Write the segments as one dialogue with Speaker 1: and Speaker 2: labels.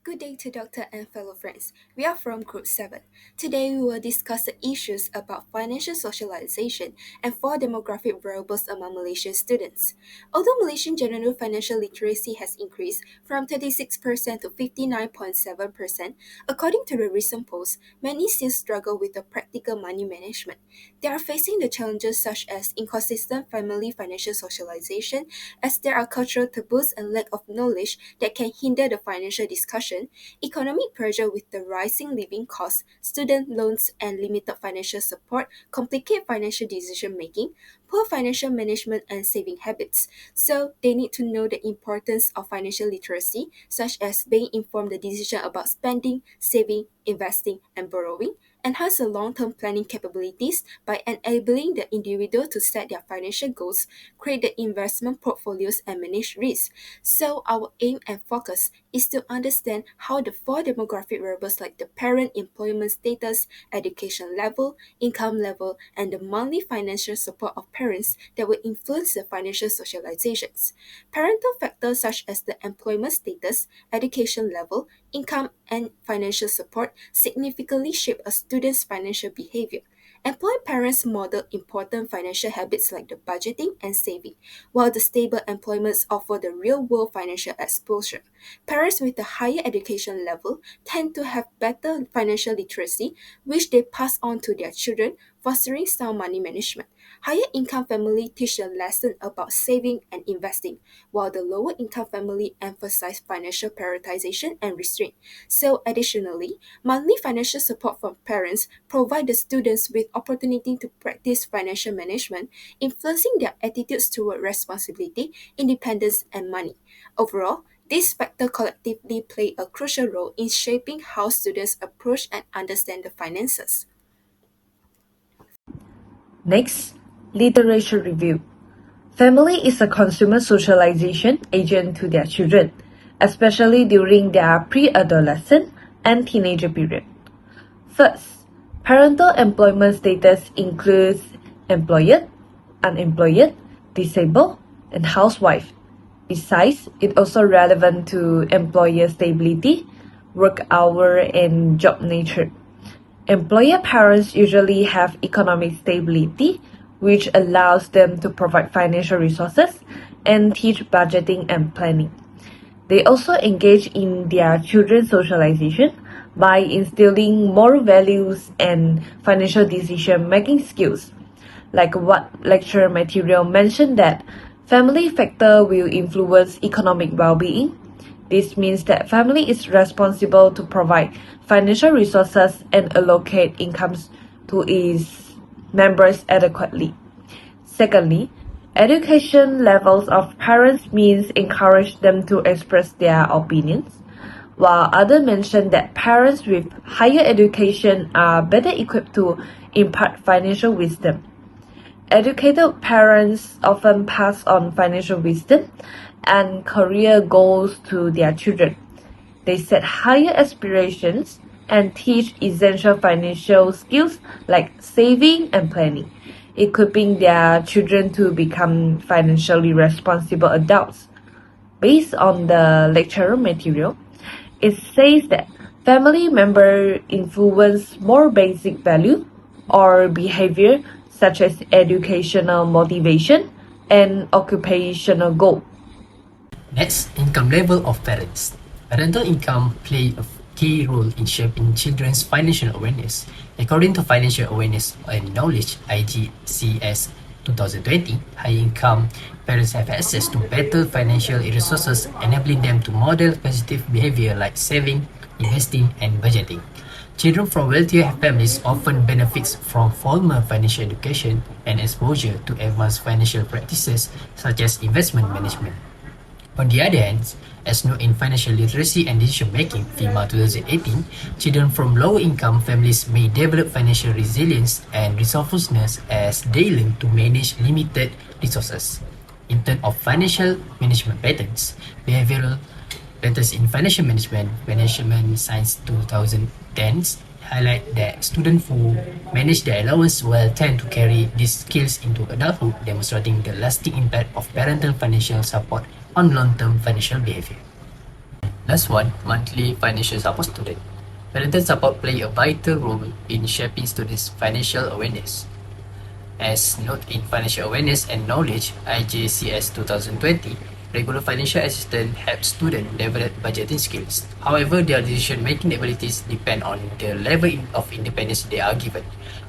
Speaker 1: Good day to Doctor and fellow friends. We are from Group 7. Today we will discuss the issues about financial socialization and four demographic variables among Malaysian students. Although Malaysian general financial literacy has increased from 36% to 59.7%, according to the recent polls, many still struggle with the practical money management. They are facing the challenges such as inconsistent family financial socialization, as there are cultural taboos and lack of knowledge that can hinder the financial discussion, economic pressure with the rising living costs, student loans, and limited financial support complicate financial decision making, poor financial management, and saving habits. So they need to know the importance of financial literacy, such as being informed the decision about spending, saving, investing, and borrowing, enhance the long-term planning capabilities by enabling the individual to set their financial goals, create the investment portfolios, and manage risks. So our aim and focus is to understand how the four demographic variables like the parent employment status, education level, income level, and the monthly financial support of parents that will influence the financial socializations. Parental factors such as the employment status, education level, income, and financial support significantly shape a student's financial behavior. Employed parents model important financial habits like the budgeting and saving, while the stable employments offer the real-world financial exposure. Parents with a higher education level tend to have better financial literacy, which they pass on to their children, fostering sound money management. Higher income family teach a lesson about saving and investing, while the lower income family emphasize financial prioritization and restraint. So additionally, monthly financial support from parents provide the students with opportunity to practice financial management, influencing their attitudes toward responsibility, independence, and money. Overall, these factors collectively play a crucial role in shaping how students approach and understand the finances.
Speaker 2: Next, literature review. Family is a consumer socialization agent to their children, especially during their pre-adolescent and teenager period. First, parental employment status includes employed, unemployed, disabled, and housewife. Besides, it also relevant to employer stability, work hour, and job nature. Employer parents usually have economic stability, which allows them to provide financial resources and teach budgeting and planning. They also engage in their children's socialization by instilling moral values and financial decision-making skills. Like what lecture material mentioned that family factor will influence economic well-being. This means that family is responsible to provide financial resources and allocate incomes to its members adequately. Secondly, education levels of parents means encourage them to express their opinions, while others mention that parents with higher education are better equipped to impart financial wisdom. Educated parents often pass on financial wisdom and career goals to their children. They set higher aspirations and teach essential financial skills like saving and planning, equipping their children to become financially responsible adults. Based on the lecture material, it says that family members influence more basic value or behavior such as educational motivation and occupational goal.
Speaker 3: Next, income level of parents. Parental income play a key role in shaping children's financial awareness. According to Financial Awareness and Knowledge (IGCS 2020), high-income parents have access to better financial resources, enabling them to model positive behavior like saving, investing, and budgeting. Children from wealthier families often benefit from formal financial education and exposure to advanced financial practices such as investment management. On the other hand, as noted in Financial Literacy and Decision Making (FIMA 2018), children from low-income families may develop financial resilience and resourcefulness as they learn to manage limited resources. In terms of financial management patterns, behavioral patterns in financial management science 2010s highlight that students who manage their allowance well tend to carry these skills into adulthood, demonstrating the lasting impact of parental financial support on long-term financial behavior. Last one, monthly financial support student. Parental support play a vital role in shaping students' financial awareness. As noted in Financial Awareness and Knowledge IJCS 2020, regular financial assistance helps students develop budgeting skills. However, their decision-making abilities depend on the level of independence they are given.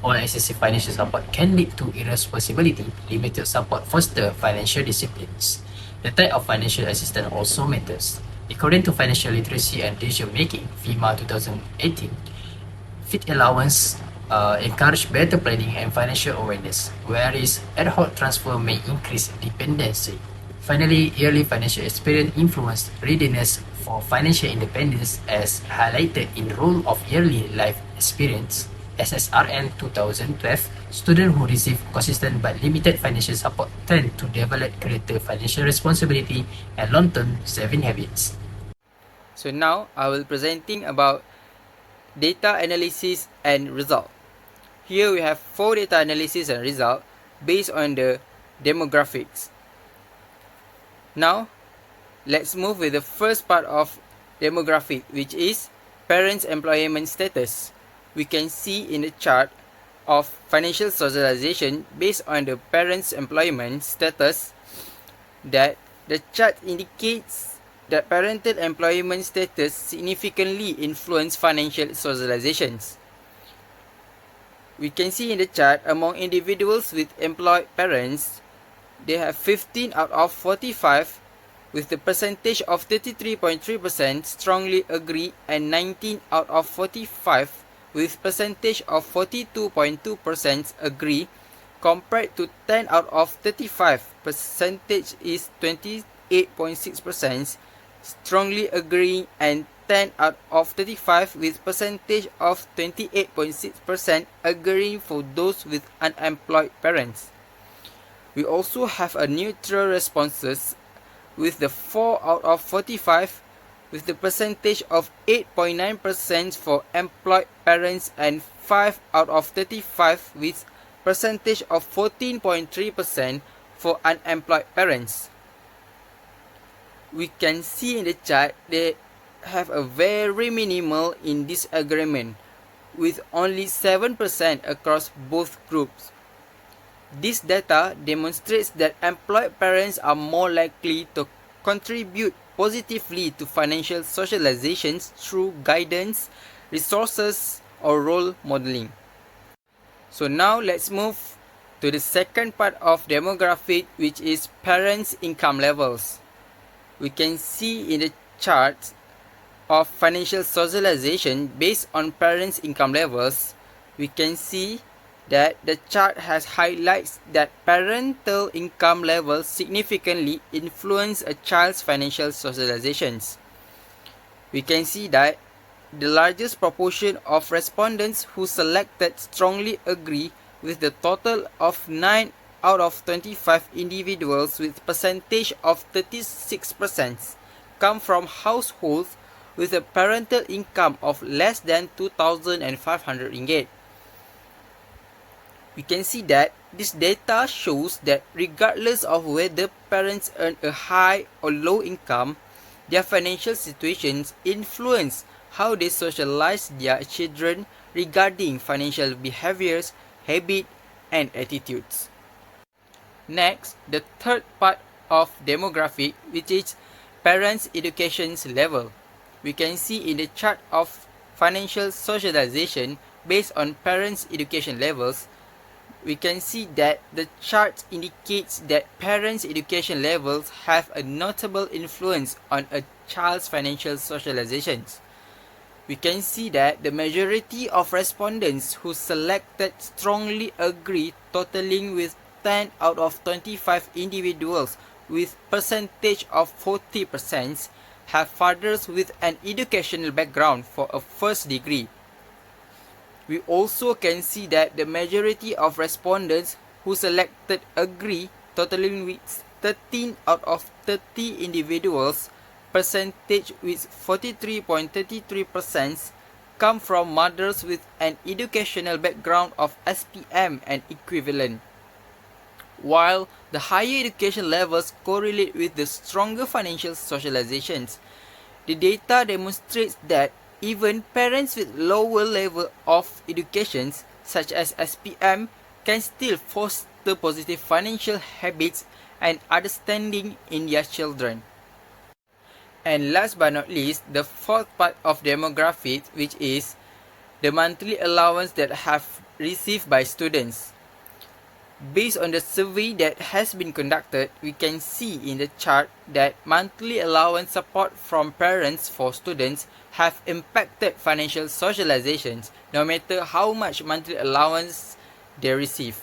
Speaker 3: All excessive financial support can lead to irresponsibility. Limited support foster financial disciplines. The type of financial assistance also matters. According to Financial Literacy and Decision Making, FEMA 2018, fit allowance encourage better planning and financial awareness, whereas ad hoc transfer may increase dependency. Finally, yearly financial experience influence readiness for financial independence as highlighted in role of yearly life experience. SSRN 2012, students who receive consistent but limited financial support tend to develop greater financial responsibility and long-term saving habits.
Speaker 4: So now I will presenting about data analysis and result. Here we have 4 data analysis and result based on the demographics. Now let's move with the first part of demographic, which is parents' employment status. We can see in the chart of financial socialization based on the parents' employment status that the chart indicates that parental employment status significantly influence financial socializations. We can see in the chart among individuals with employed parents, they have 15 out of 45 with the percentage of 33.3% strongly agree and 19 out of 45 with percentage of 42.2% agree compared to 10 out of 35 percentage is 28.6% strongly agreeing and 10 out of 35 with percentage of 28.6% agreeing for those with unemployed parents. We also have a neutral responses with the 4 out of 45 with the percentage of 8.9% for employed parents and 5 out of 35 with percentage of 14.3% for unemployed parents. We can see in the chart they have a very minimal in disagreement with only 7% across both groups. This data demonstrates that employed parents are more likely to contribute positively to financial socializations through guidance, resources, or role modeling. So now let's move to the second part of demographic, which is parents' income levels. We can see in the chart of financial socialization based on parents' income levels, we can see that the chart has highlights that parental income levels significantly influence a child's financial socializations. We can see that the largest proportion of respondents who selected strongly agree with the total of 9 out of 25 individuals with percentage of 36% come from households with a parental income of less than 2,500 ringgit. We can see that this data shows that regardless of whether parents earn a high or low income, their financial situations influence how they socialize their children regarding financial behaviors, habits, and attitudes. Next, the third part of demographic, which is parents' education level. We can see in the chart of financial socialization based on parents' education levels, we can see that the chart indicates that parents' education levels have a notable influence on a child's financial socializations. We can see that the majority of respondents who selected strongly agree, totaling with 10 out of 25 individuals with percentage of 40% have fathers with an educational background for a first degree. We also can see that the majority of respondents who selected agree, totaling with 13 out of 30 individuals, percentage with 43.33% come from mothers with an educational background of SPM and equivalent. While the higher education levels correlate with the stronger financial socializations, The data demonstrates that even parents with lower level of educations, such as SPM, can still foster positive financial habits and understanding in their children. And last but not least, the fourth part of demographics, which is the monthly allowance that have received by students. Based on the survey that has been conducted, we can see in the chart that monthly allowance support from parents for students have impacted financial socializations, no matter how much monthly allowance they receive.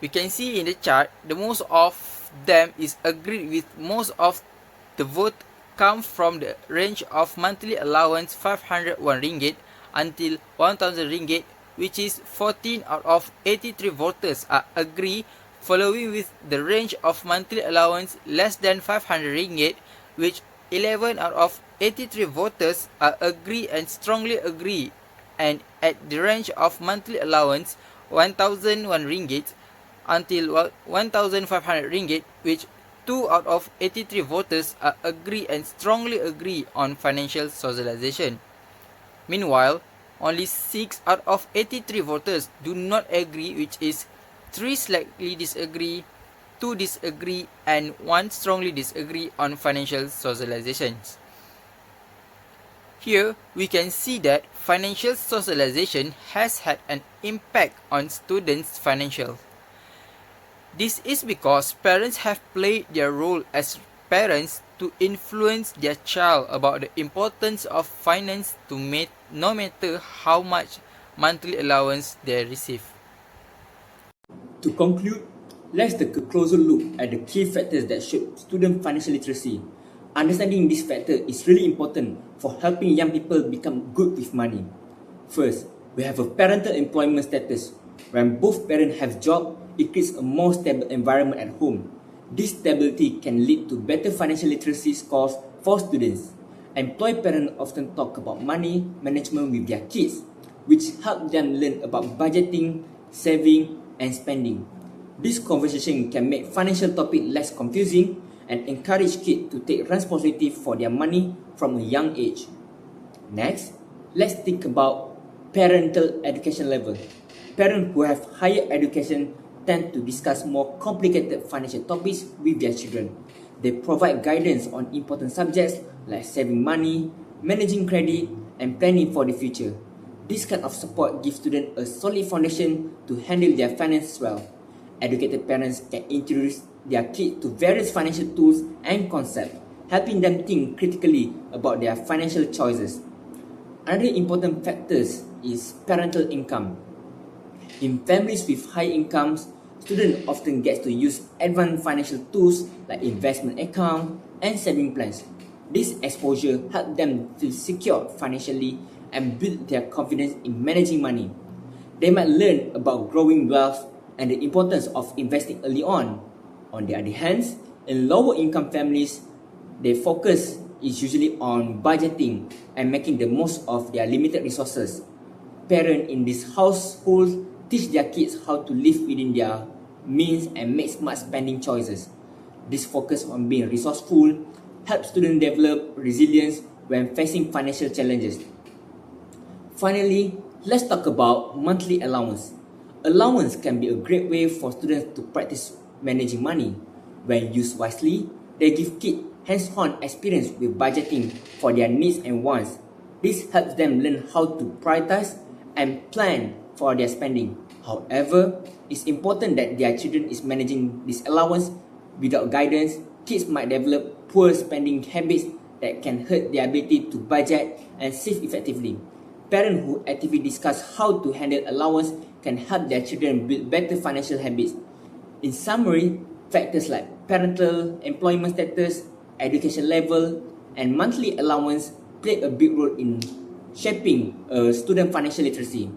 Speaker 4: We can see in the chart, the most of them is agreed with most of the vote come from the range of monthly allowance 501 ringgit until 1000 ringgit, which is 14 out of 83 voters are agree, following with the range of monthly allowance less than 500 ringgit, which 11 out of 83 voters are agree and strongly agree, and at the range of monthly allowance 1001 ringgit until 1500 ringgit, which 2 out of 83 voters are agree and strongly agree on financial socialization. Meanwhile, only 6 out of 83 voters do not agree, which is 3 slightly disagree, 2 disagree, and 1 strongly disagree on financial socializations. Here, we can see that financial socialization has had an impact on students' financial. This is because parents have played their role as parents to influence their child about the importance of finance no matter how much monthly allowance they receive.
Speaker 5: To conclude, let's take a closer look at the key factors that shape student financial literacy. Understanding this factor is really important for helping young people become good with money. First, we have a parental employment status. When both parents have job, it creates a more stable environment at home. This stability can lead to better financial literacy scores for students. Employed parents often talk about money management with their kids, which help them learn about budgeting, saving, and spending. This conversation can make financial topic less confusing and encourage kids to take responsibility for their money from a young age. Next, let's think about parental education level. Parents who have higher education tend to discuss more complicated financial topics with their children. They provide guidance on important subjects like saving money, managing credit, and planning for the future. This kind of support gives students a solid foundation to handle their finances well. Educated parents can introduce their kids to various financial tools and concepts, helping them think critically about their financial choices. Another important factor is parental income. In families with high incomes, students often get to use advanced financial tools like investment account and saving plans. This exposure helps them feel secure financially and build their confidence in managing money. They might learn about growing wealth and the importance of investing early on. On the other hand, in lower income families, their focus is usually on budgeting and making the most of their limited resources. Parents in these households teach their kids how to live within their means and make smart spending choices. This focus on being resourceful helps students develop resilience when facing financial challenges. Finally, let's talk about monthly allowance. Allowance can be a great way for students to practice managing money. When used wisely, they give kids hands-on experience with budgeting for their needs and wants. This helps them learn how to prioritize and plan for their spending. However, it's important that their children is managing this allowance. Without guidance, kids might develop poor spending habits that can hurt their ability to budget and save effectively. Parents who actively discuss how to handle allowance can help their children build better financial habits. In summary, factors like parental employment status, education level, and monthly allowance play a big role in shaping student financial literacy.